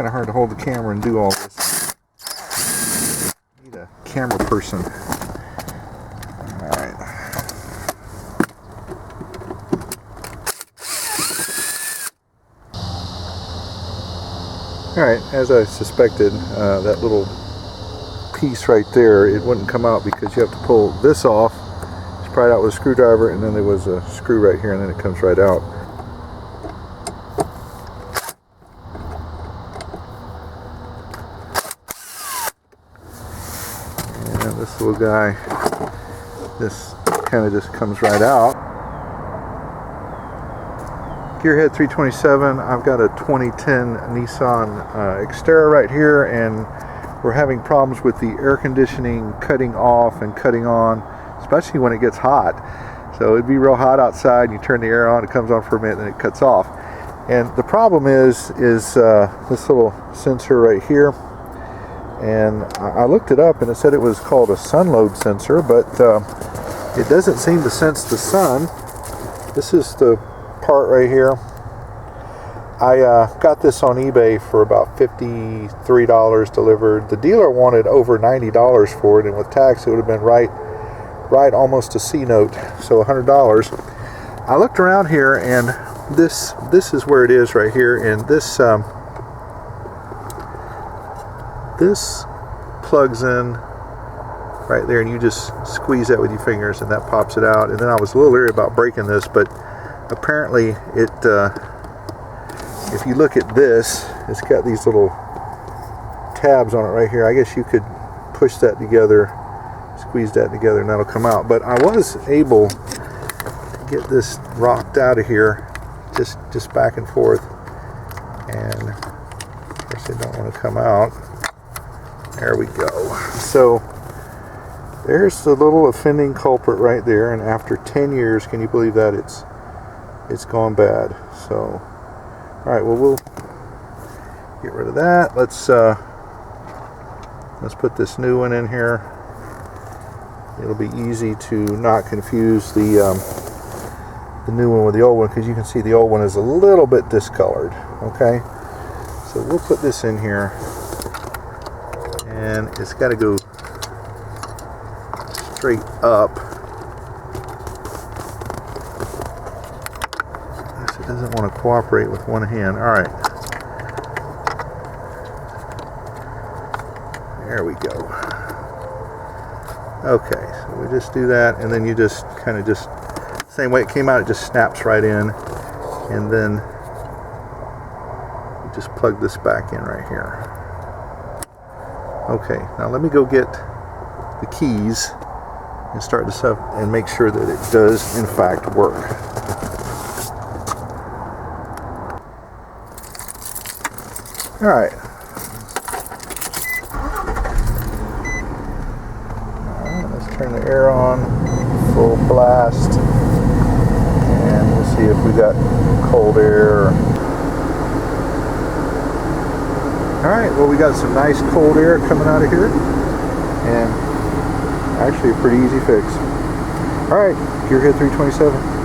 kind of hard to hold the camera and do all this. Need a camera person. Alright. Alright, as I suspected, that little piece right there, it wouldn't come out because you have to pull this off, pry it out with a screwdriver, and then there was a screw right here, and then it comes right out. And this little guy, this kind of just comes right out. Gearhead 327, I've got a 2010 Nissan Xterra right here, and we're having problems with the air conditioning cutting off and cutting on, especially when it gets hot. So it'd be real hot outside, you turn the air on, it comes on for a minute, and it cuts off. And the problem is this little sensor right here. And I looked it up, and it said it was called a sun load sensor, but it doesn't seem to sense the sun. This is the part right here. I got this on eBay for about $53 delivered. The dealer wanted over $90 for it, and with tax it would have been right almost a C note, so $100. I looked around here, and this is where it is right here, and this plugs in right there, and you just squeeze that with your fingers and that pops it out. And then I was a little leery about breaking this, but apparently it if you look at this, it's got these little tabs on it right here. I guess you could push that together, squeeze that together, and that'll come out. But I was able to get this rocked out of here, just back and forth, and of course they don't want to come out. There we go. So there's the little offending culprit right there, and after 10 years, can you believe that it's gone bad? So all right, well, we'll get rid of that. Let's put this new one in here. It'll be easy to not confuse the new one with the old one, because you can see the old one is a little bit discolored. Okay, so we'll put this in here, and it's got to go straight up. It doesn't want to cooperate with one hand. All right, there we go. Okay, so we just do that, and then you just kind of same way it came out, it just snaps right in, and then you just plug this back in right here. Okay, now let me go get the keys and start this up and make sure that it does in fact work. All right. Let's turn the air on, full blast, and we'll see if we got cold air. All right, well, we got some nice cold air coming out of here, and actually a pretty easy fix. All right, Gearhead 327.